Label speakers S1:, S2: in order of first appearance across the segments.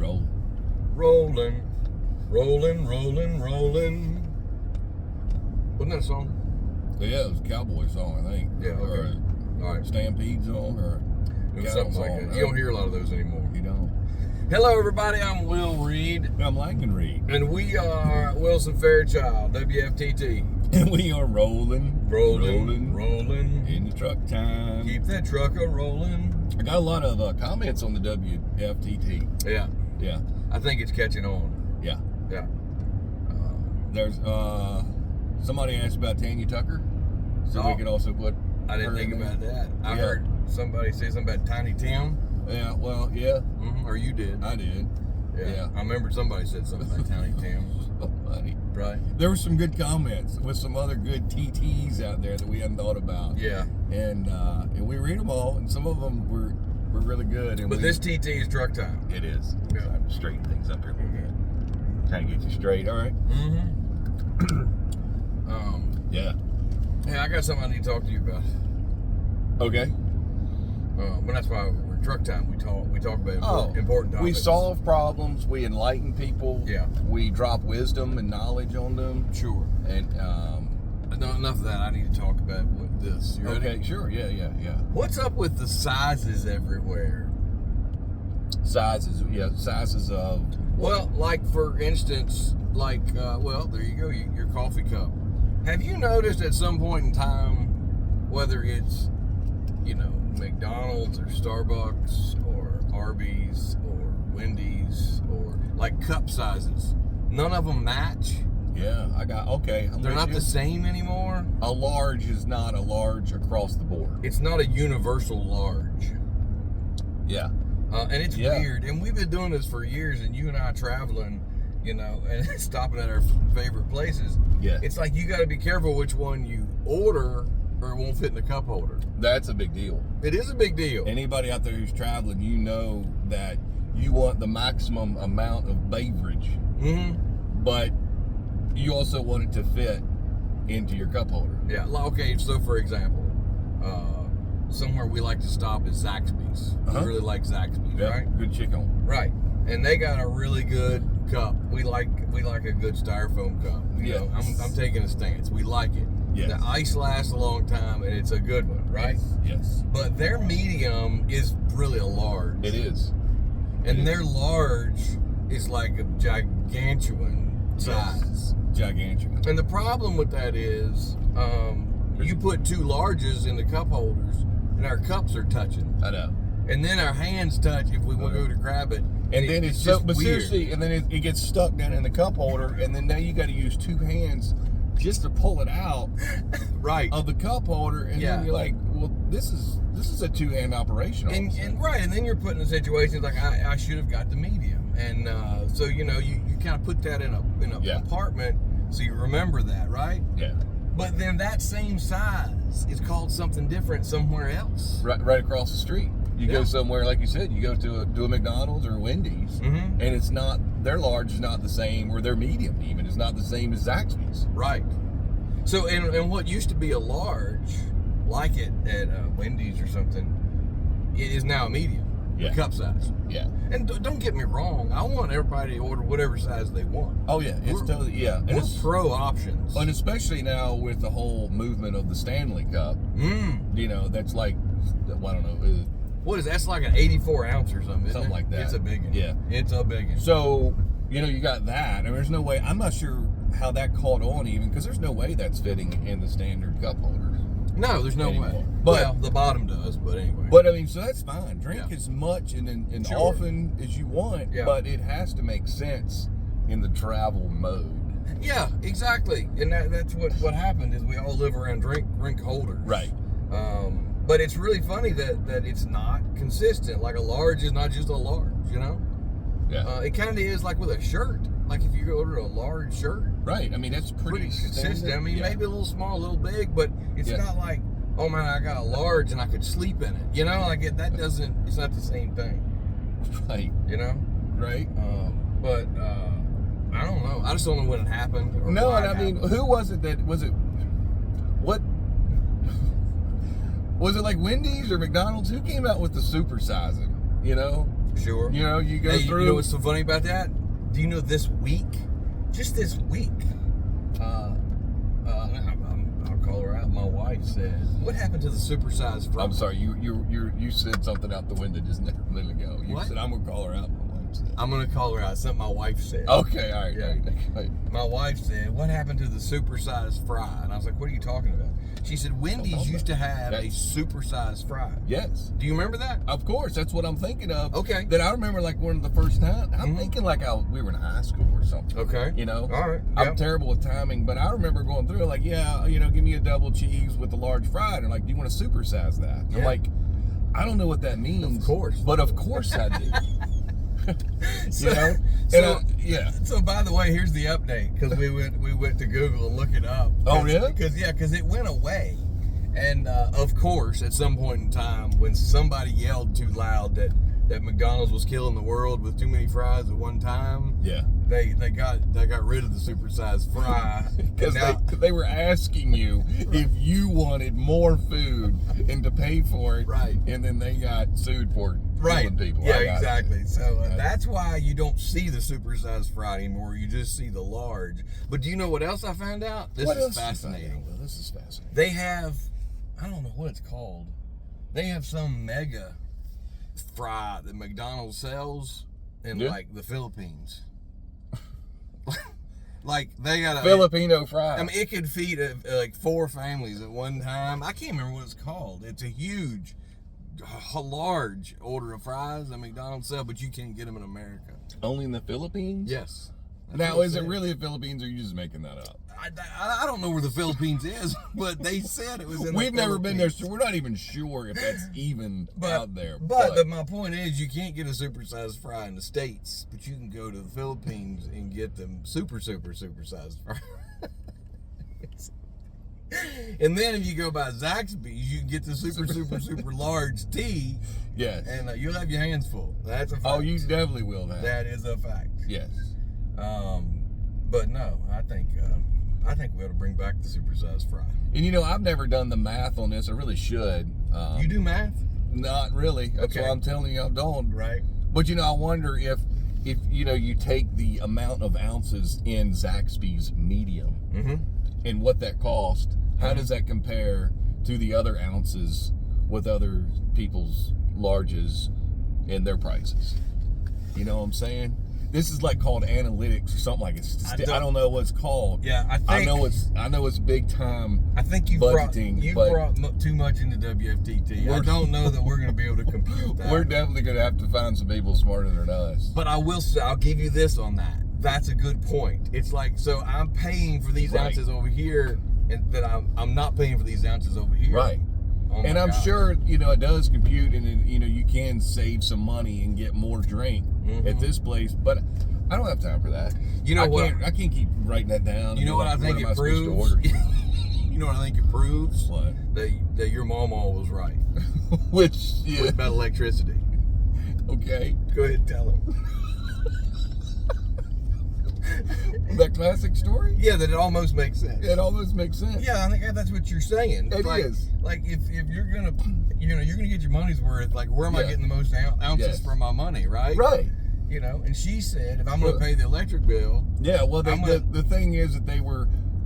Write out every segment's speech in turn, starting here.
S1: rolling.
S2: Rolling, rolling, rolling, rolling. Wasn't that a song?
S1: Yeah, it was a cowboy song, I think.
S2: Yeah, okay. All right.
S1: Stampede song, or
S2: It was something like that.
S1: Right?
S2: You don't hear a lot of those anymore.
S1: You don't.
S2: Hello, everybody. I'm Will Reed.
S1: I'm Langdon Reed.
S2: And we are Wilson Fairchild, WFTT.
S1: And we are rolling
S2: Rolling.
S1: in the truck time.
S2: Keep that truck a-rolling.
S1: I got a lot of comments on the WFTT.
S2: Yeah.
S1: Yeah.
S2: I think it's catching on.
S1: Yeah.
S2: Yeah.
S1: There's somebody asked about Tanya Tucker, so we could also put.
S2: I didn't think about that. I heard somebody say something about Tiny Tim.
S1: Yeah, well, yeah.
S2: Mm-hmm. Or you did.
S1: I did.
S2: Yeah. I remember somebody said something about Tiny Tim.
S1: Somebody.
S2: Right.
S1: There were some good comments with some other good TTs out there that we hadn't thought about.
S2: Yeah.
S1: And we read them all, and some of them were really good. And
S2: but this TT is truck time.
S1: It is.
S2: Yeah.
S1: So I'm straightening things up here a little bit. Trying to get you straight, all right?
S2: Mm-hmm.
S1: Yeah.
S2: Yeah, I got something I need to talk to you about.
S1: Okay.
S2: But that's why we're truck time. We talk about important topics.
S1: We solve problems. We enlighten people.
S2: Yeah.
S1: We drop wisdom and knowledge on them.
S2: Sure.
S1: And
S2: enough of that. I need to talk about this. You ready?
S1: okay, sure. Yeah.
S2: What's up with the sizes everywhere?
S1: Sizes of.
S2: Well, like for instance, there you go, your coffee cup. Have you noticed at some point in time, whether it's, McDonald's or Starbucks or Arby's or Wendy's or like cup sizes, none of them match?
S1: Yeah,
S2: They're not the same anymore?
S1: A large is not a large across the board.
S2: It's not a universal large.
S1: Yeah.
S2: And it's weird. And we've been doing this for years, and you and I traveling, and stopping at our favorite places.
S1: Yeah.
S2: It's like you got to be careful which one you order or it won't fit in the cup holder.
S1: That's a big deal.
S2: It is a big deal.
S1: Anybody out there who's traveling, you know that you want the maximum amount of beverage, but you also want it to fit into your cup holder.
S2: Yeah. Okay. So, for example, somewhere we like to stop is Zaxby's. We really like Zaxby's, right?
S1: Good chicken.
S2: Right. And they got a really good cup. We like a good styrofoam cup. You know, I'm taking a stance. We like it.
S1: Yes.
S2: The ice lasts a long time, and it's a good one, right?
S1: Yes.
S2: But their medium is really a large.
S1: It is.
S2: And their large is like a gigantuan size.
S1: Gigantuan.
S2: And the problem with that is, you put two larges in the cup holders, and our cups are touching.
S1: I know.
S2: And then our hands touch if we want to go to grab it.
S1: And then it's
S2: just
S1: but
S2: weird.
S1: seriously, and then it gets stuck down in the cup holder, and then now you got to use two hands just to pull it out
S2: right
S1: of the cup holder, and then you're like, well, this is a two-hand operation.
S2: And then you're put in situations like I should have got the medium, and so you kind of put that in a compartment, so you remember that, right?
S1: Yeah. But
S2: then that same size is called something different somewhere else.
S1: Right across the street. You go somewhere, like you said, you go to a McDonald's or Wendy's, and it's not, their large is not the same, or their medium even is not the same as Zaxby's.
S2: Right. So, and what used to be a large, like it at Wendy's or something, it is now a medium, cup size. Yeah. And don't get me wrong, I want everybody to order whatever size they want.
S1: Oh yeah, it's totally, and
S2: we're
S1: it's
S2: pro options.
S1: And especially now with the whole movement of the Stanley Cup, that's like, I don't know.
S2: What is that? That's like an 84 ounce or something,
S1: something like that.
S2: It's a big one.
S1: Yeah.
S2: It's a big one.
S1: So, you got that. And there's no way, I'm not sure how that caught on even, because there's no way that's fitting in the standard cup holders.
S2: No, there's no way. But the bottom does, but anyway.
S1: But I mean, so that's fine. Drink as much and often as you want, but it has to make sense in the travel mode.
S2: Yeah, exactly. And that's what happened is we all live around drink holders.
S1: Right.
S2: But it's really funny that it's not consistent. Like a large is not just a large, Yeah. It kind of is like with a shirt. Like if you order a large shirt.
S1: Right. I mean, that's pretty
S2: consistent. I mean, maybe a little small, a little big, but it's not like, oh man, I got a large and I could sleep in it. Like that doesn't, it's not the same thing.
S1: Right. Right.
S2: But I don't know. I just don't know when it happened. Or
S1: no, and
S2: I
S1: mean, who was it what was it like Wendy's or McDonald's? Who came out with the supersizing?
S2: Sure.
S1: You know, you go through.
S2: You know what's so funny about that? Do you know this week? Just this week. I'll call her out. My wife said, "What happened to the supersized fry?"
S1: I'm sorry. You said something out the window just a minute ago. You said I'm gonna call her out. My wife said.
S2: I'm gonna call her out. Something my wife said.
S1: Okay. All right.
S2: Yeah.
S1: Right.
S2: My wife said, "What happened to the supersized fry?" And I was like, "What are you talking about?" She said, "Wendy's used to have a supersized fry."
S1: Yes.
S2: Do you remember that?
S1: Of course. That's what I'm thinking of.
S2: Okay.
S1: That I remember like one of the first times. I'm thinking like we were in high school or something.
S2: Okay.
S1: You know?
S2: All right.
S1: I'm terrible with timing, but I remember going through like, yeah, you know, give me a double cheese with a large fry. And like, do you want to supersize that?
S2: Yeah.
S1: I'm like, I don't know what that means.
S2: Of course.
S1: But of course I do.
S2: So,
S1: you know? Yeah.
S2: So by the way, here's the update because we went to Google and looked it up.
S1: Oh really?
S2: Because it went away, and of course at some point in time when somebody yelled too loud that McDonald's was killing the world with too many fries at one time.
S1: Yeah.
S2: They got rid of the supersized fry
S1: because they were asking you if you wanted more food and to pay for it.
S2: Right.
S1: And then they got sued for killing people.
S2: Yeah, exactly. So that's why you don't see the supersized fry anymore. You just see the large. But do you know what else I found out? This is fascinating.
S1: Well, this is fascinating.
S2: They have, I don't know what it's called. They have some mega fry that McDonald's sells in like the Philippines. Like they got a
S1: Filipino fry.
S2: I mean, it could feed like 4 families at one time. I can't remember what it's called. It's a huge, large order of fries that McDonald's sell, but you can't get them in America.
S1: Only in the Philippines?
S2: Yes.
S1: Now, is it really the Philippines, or are you just making that up?
S2: I don't know where the Philippines is, but they said it was in
S1: We've never been there, so we're not even sure if that's even out there.
S2: But my point is, you can't get a supersized fry in the States, but you can go to the Philippines and get them supersized fries. And then if you go by Zaxby's, you can get the super large tea.
S1: Yes.
S2: And you'll have your hands full. That's a fact.
S1: Oh, you definitely will have.
S2: That is a fact.
S1: Yes.
S2: But no, I think we ought to bring back the supersized fry.
S1: And you know, I've never done the math on this. I really should.
S2: You do math?
S1: Not really. That's why I'm telling you I don't.
S2: Right.
S1: But you know, I wonder if you know, you take the amount of ounces in Zaxby's medium and what that cost, how does that compare to the other ounces with other people's larges and their prices? You know what I'm saying? This is like called analytics or something like it. I don't know what it's called.
S2: Yeah, I
S1: know it's big time.
S2: I think you brought too much into WFTT. I don't know that we're going to be able to compute that.
S1: We're definitely going to have to find some people smarter than us.
S2: But I'll give you this on that. That's a good point. It's like, so I'm paying for these ounces over here, and that I'm not paying for these ounces over here.
S1: Right.
S2: Oh
S1: and I'm sure, you know, it does compute, and you know, you can save some money and get more drink at this place, but I don't have time for that.
S2: You know what?
S1: I can't keep writing that down.
S2: You know what I think it proves? You know what I think it proves?
S1: What?
S2: That your mama was right.
S1: Which, yeah.
S2: About electricity.
S1: Okay.
S2: Go ahead and tell him.
S1: That classic story?
S2: Yeah, that it almost makes sense.
S1: It almost makes sense.
S2: Yeah, I think that's what you're saying.
S1: It is.
S2: Like if you're gonna, you know, you're gonna get your money's worth. Like, where am I getting the most ounces for my money? Right.
S1: Right.
S2: You know, and she said, if I'm gonna pay the electric bill.
S1: Yeah. Well, the thing is that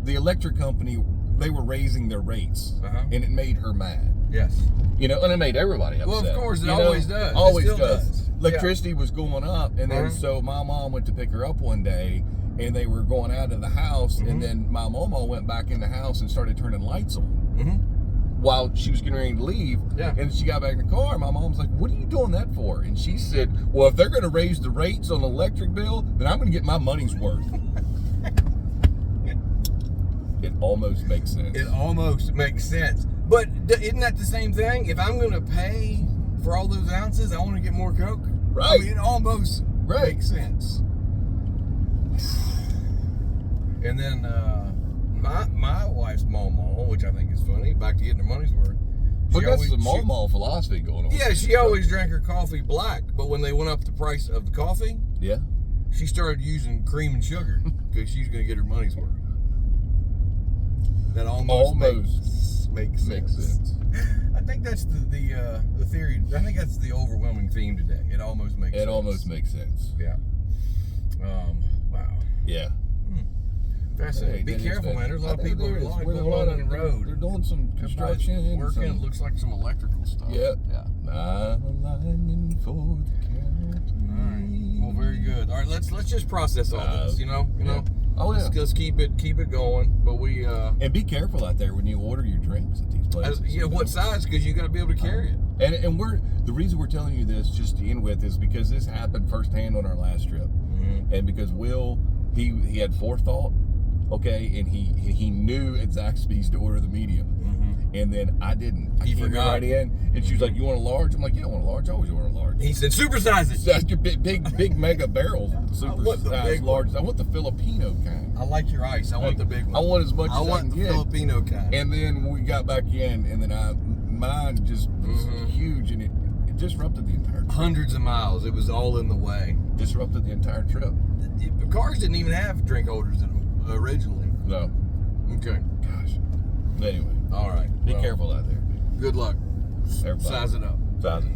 S1: the electric company, they were raising their rates, and it made her mad.
S2: Yes.
S1: You know, and it made everybody upset.
S2: Well, of course, it always does.
S1: Always
S2: it still does.
S1: Electricity was going up, and then so my mom went to pick her up one day, and they were going out of the house, and then my mama went back in the house and started turning lights on while she was getting ready to leave.
S3: Yeah.
S1: And she got back in the car. My mom was like, "What are you doing that for?" And she said, "Well, if they're going to raise the rates on the electric bill, then I'm going to get my money's worth." It almost makes sense.
S2: It almost makes sense. But isn't that the same thing? If I'm going to pay for all those ounces, I want to get more Coke.
S1: Right.
S2: I mean, it almost makes sense. And then my wife's mama, which I think is funny, back to getting her money's worth.
S1: But that's the mall philosophy going on.
S2: Yeah, she always drank her coffee black, but when they went up the price of the coffee, she started using cream and sugar because she's going to get her money's worth. That almost makes sense. I think that's the theory. I think that's the overwhelming theme today. It almost makes sense.
S1: It almost makes sense.
S2: Yeah. Wow.
S1: Yeah.
S2: Fascinating. Be careful, man. There's a lot of people going on the road.
S1: They're doing some construction.
S2: Working. It looks like some electrical stuff.
S1: Yep.
S2: Yeah.
S1: Alignment for the count.
S2: All right. Well, very good. All right. Let's just process all this. You know.
S1: Oh yeah.
S2: Let's keep it going. But we
S1: and be careful out there when you order your drinks at these places.
S2: What size? Because you got to be able to carry it.
S1: And the reason we're telling you this just to end with is because this happened firsthand on our last trip, and because Will he had forethought, okay, and he knew at Zaxby's to order the medium, and then I didn't. I came right in, and she was like, "You want a large?" I'm like, "Yeah, I want a large. I always want a large."
S2: He said, "Supersize it."
S1: That's your big mega barrel, supersized large. I want the Filipino kind.
S2: I like your ice. I want the big one.
S1: I want as much as I can get.
S2: I want the Filipino kind.
S1: And then when we got back in, and then mine just was huge, and it disrupted the entire trip.
S2: Hundreds of miles. It was all in the way.
S1: Disrupted the entire trip.
S2: The cars didn't even have drink holders in them originally.
S1: No.
S2: Okay.
S1: Gosh. Anyway.
S2: All right.
S1: Be careful out there.
S2: Good luck.
S1: Everybody.
S2: Size it up.
S1: Size it.